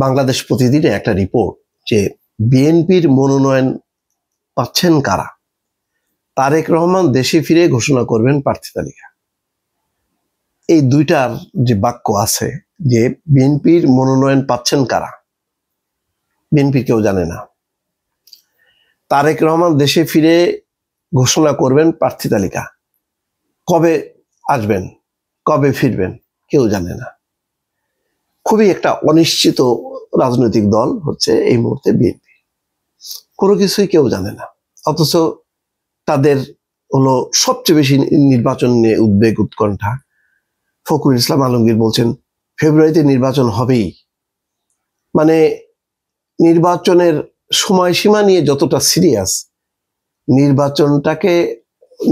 বাংলাদেশ প্রতিদিনে একটা রিপোর্ট যে বিএনপির মনোনয়ন পাচ্ছেন কারা। তারেক রহমান দেশে ফিরে ঘোষণা করবেন প্রার্থী তালিকা। এই দুইটার যে বাক্য আছে যে বিএনপির মনোনয়ন পাচ্ছেন কারা, বিএনপি কেউ জানে না। তারেক রহমান দেশে ফিরে ঘোষণা করবেন প্রার্থী তালিকা, কবে আসবেন কবে ফিরবেন কেউ জানে না। খুবই একটা অনিশ্চিত রাজনৈতিক দল হচ্ছে এই মুহূর্তে বিএনপি, কোনো কিছুই কেউ জানে না। অথচ তাদের হলো সবচেয়ে বেশি নির্বাচন নিয়ে উদ্বেগ উৎকণ্ঠা। ফখরুল ইসলাম আলমগীর বলছেন ফেব্রুয়ারিতে নির্বাচন হবেই। মানে নির্বাচনের সময়সীমা নিয়ে যতটা সিরিয়াস, নির্বাচনটাকে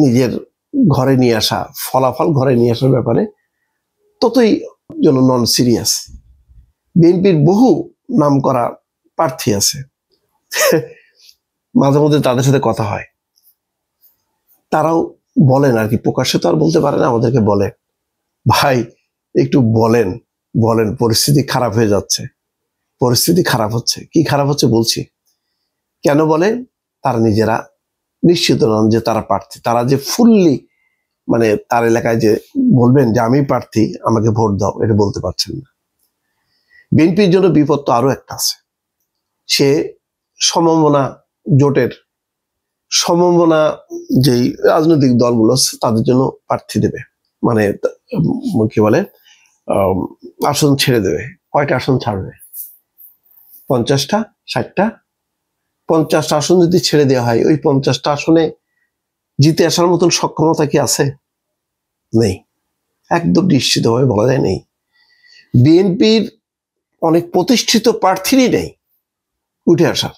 নিজের ঘরে নিয়ে আসা, ফলাফল ঘরে নিয়ে আসার ব্যাপারে ততই যেন নন সিরিয়াস। বিএনপির বহু নাম করা প্রার্থী আছে, মাঝে মধ্যে তাদের সাথে কথা হয়, তারাও বলেন আর কি, প্রকাশ্যে তো আর বলতে পারে না, আমাদেরকে বলে ভাই একটু বলেন বলেন, পরিস্থিতি খারাপ হয়ে যাচ্ছে, পরিস্থিতি খারাপ হচ্ছে। কি খারাপ হচ্ছে বলছি, কেন বলে? তারা নিজেরা নিশ্চিত নন যে তারা প্রার্থী। তারা যে ফুললি মানে তার এলাকায় যে বলবেন যে আমি প্রার্থী, আমাকে ভোট দাও, এটা বলতে পারছেন না। বিএনপির জন্য বিপদ তো আরো একটা আছে, সে সমমনা জোটের সমমনা যেই রাজনৈতিক দলগুলো তাদের জন্য প্রার্থী দেবে, মানে কি বলে আসন ছেড়ে দেবে। কয়টা আসন ছাড়বে? 50টা 60টা? 50টা আসন যদি ছেড়ে দেওয়া হয়, ওই 50টা আসনে জিতে আসার মতন সক্ষমতা কি আছে? নেই, একদম নিশ্চিতভাবে বলা যায় নেই। বিএনপির অনেক প্রতিষ্ঠিত প্রার্থীরই নেই উঠে আসার।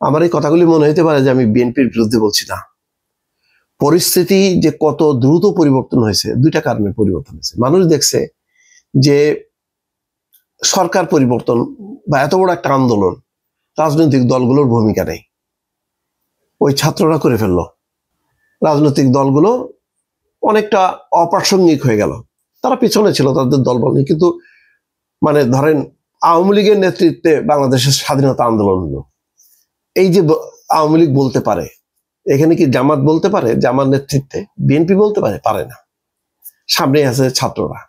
আমার এই কথাগুলি মনে হতে পারে যে আমি বিএনপির বিরুদ্ধে বলছি, না। পরিস্থিতি যে কত দ্রুত পরিবর্তন হয়েছে, দুইটা কারণে পরিবর্তন হয়েছে। মানুষ দেখছে যে সরকার পরিবর্তন বা এত বড় একটা আন্দোলন রাজনৈতিক দলগুলোর ভূমিকা নেই, ওই ছাত্ররা করে ফেললো। রাজনৈতিক দলগুলো অনেকটা অপ্রাসঙ্গিক হয়ে গেল, তারা পিছনে ছিল, তাদের দলবল নেই। কিন্তু মানে ধরেন আওয়ামী লীগের নেতৃত্বে বাংলাদেশের স্বাধীনতা আন্দোলন হলো, এই যে আওয়ামী লীগ বলতে পারে, এখানে কি জামাত বলতে পারে যে আমার নেতৃত্বে? বিএনপি বলতে পারে? পারে না। সামনে আছে ছাত্ররা।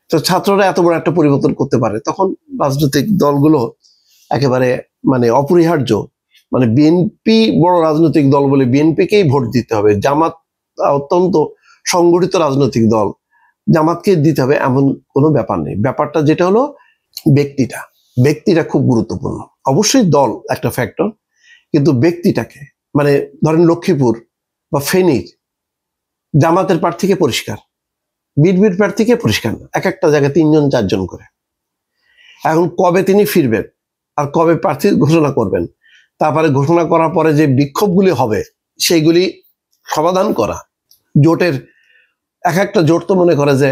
তো ছাত্ররা এত বড় একটা পরিবর্তন করতে পারে, তখন রাজনৈতিক দলগুলো একেবারে মানে অপরিহার্য, মানে বিএনপি বড় রাজনৈতিক দল বলে বিএনপিকেই ভোট দিতে হবে। জামাত অত্যন্ত সংগঠিত রাজনৈতিক দল, জামাতকে দিতে হবে এমন কোনো ব্যাপার নেই। ব্যাপারটা যেটা হলো ব্যক্তিটা খুব গুরুত্বপূর্ণ। অবশ্যই দল একটা ফ্যাক্টর, কিন্তু ব্যক্তিটাকে, মানে ধরেন লক্ষ্মীপুর বা ফেনীর জামাতের প্রার্থীকে পরিষ্কার, বিএনপির প্রার্থীকে পরিষ্কার না, এক একটা জায়গায় 3জন 4জন করে। এখন কবে তিনি ফিরবেন আর কবে প্রার্থী ঘোষণা করবেন, তারপরে ঘোষণা করার পরে যে বিক্ষোভগুলি হবে সেইগুলি সমাধান করা। জোটের এক একটা জোট তো মনে করে যে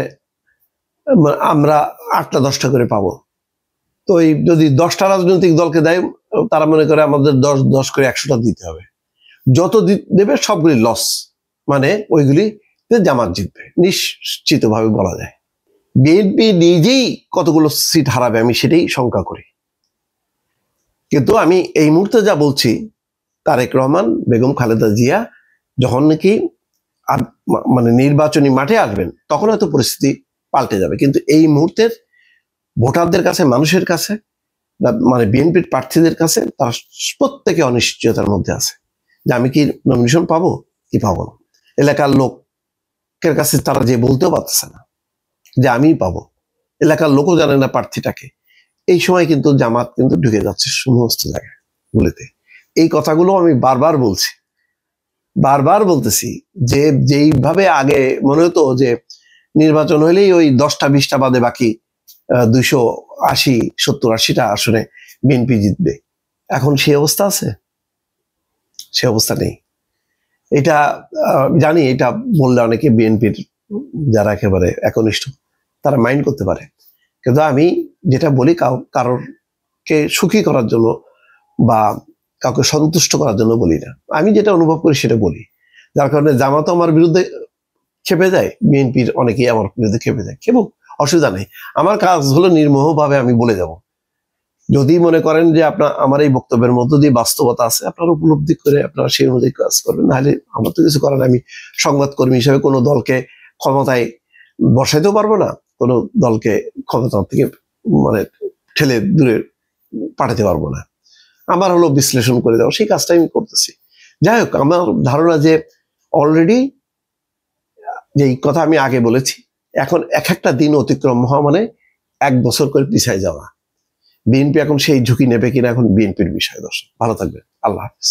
আমরা 8টা 10টা করে পাবো, তো এই যদি 10টা রাজনৈতিক দলকে দেয়, তারা মনে করে আমাদের 10 করে 100টা দিতে হবে। যত দেবে সবগুলি লস, মানে ওইগুলি জামাত জিতবে নিশ্চিতভাবে বলা যায়। বিএনপি নিজেই কতগুলো সিট হারাবে আমি সেটাই শঙ্কা করি। কিন্তু আমি এই মুহূর্তে যা বলছি, তারেক রহমান, বেগম খালেদা জিয়া যখন নাকি মানে নির্বাচনী মাঠে আসবেন, তখন হয়তো পরিস্থিতি পাল্টে যাবে। কিন্তু এই মুহূর্তের ভোটারদের কাছে, মানুষের কাছে, মানে বিএনপির প্রার্থীদের কাছে, তারা প্রত্যেকে অনিশ্চয়তার মধ্যে আছে যে আমি কি নমিনেশন পাবো কি পাবো না। এলাকার লোকের কাছে তারা যে বলতেও পারতেছে না যে আমিই পাবো, এলাকার লোকও জানে না প্রার্থীটাকে। এই সময় কিন্তু জামাত কিন্তু ঢুকে যাচ্ছে সমস্ত জায়গায় গুলিতে। এই কথাগুলো আমি বারবার বলতেছি যে যেইভাবে আগে মনে হতো যে নির্বাচন হলেই ওই 10টা 20টা বাদে বাকি 280 70 80টা আসনে বিএনপি জিতবে, এখন সে অবস্থা আছে? সে অবস্থা নেই। এটা জানি, এটা বললে অনেকে বিএনপির যারা একেবারে একনিষ্ঠ তারা মাইন্ড করতে পারে, কিন্তু আমি যেটা বলি কারোরকে সুখী করার জন্য বা কাউকে সন্তুষ্ট করার জন্য বলি না। আমি যেটা অনুভব করি সেটা বলি, যার কারণে জামাতও আমার বিরুদ্ধে খেপে যায়, বিএনপির অনেকেই আমার বিরুদ্ধে খেপে যায়। অসুবিধা নেই। আমার কাজ হলো নির্মোহভাবে আমি বলে যাব। যদি মনে করেন যে আপনার আমার এই বক্তব্যের মধ্য দিয়ে বাস্তবতা আছে, আপনারা উপলব্ধি করে আপনারা সেই অনুযায়ী কাজ করবেন। নাহলে আমার তো কিছু করার, আমি সংবাদকর্মী হিসেবে কোনো দলকে ক্ষমতায় বসাইতেও পারবো না, কোনো দলকে ক্ষমতা থেকে মানে ঠেলে দূরে পাঠাতে পারবো না। আমার হলো বিশ্লেষণ করে দেওয়া, সেই কাজটা আমি করতেছি। যাই হোক, আমার ধারণা যে অলরেডি যেই কথা আমি আগে বলেছি, এখন এক একটা দিন অতিক্রম হওয়া মানে 1 বছর করে পিছায় যাওয়া। বিএনপি এখন সেই ঝুঁকি নেবে কিনা এখন বিএনপির বিষয়। দর্শক ভালো থাকবেন, আল্লাহ হাফিজ।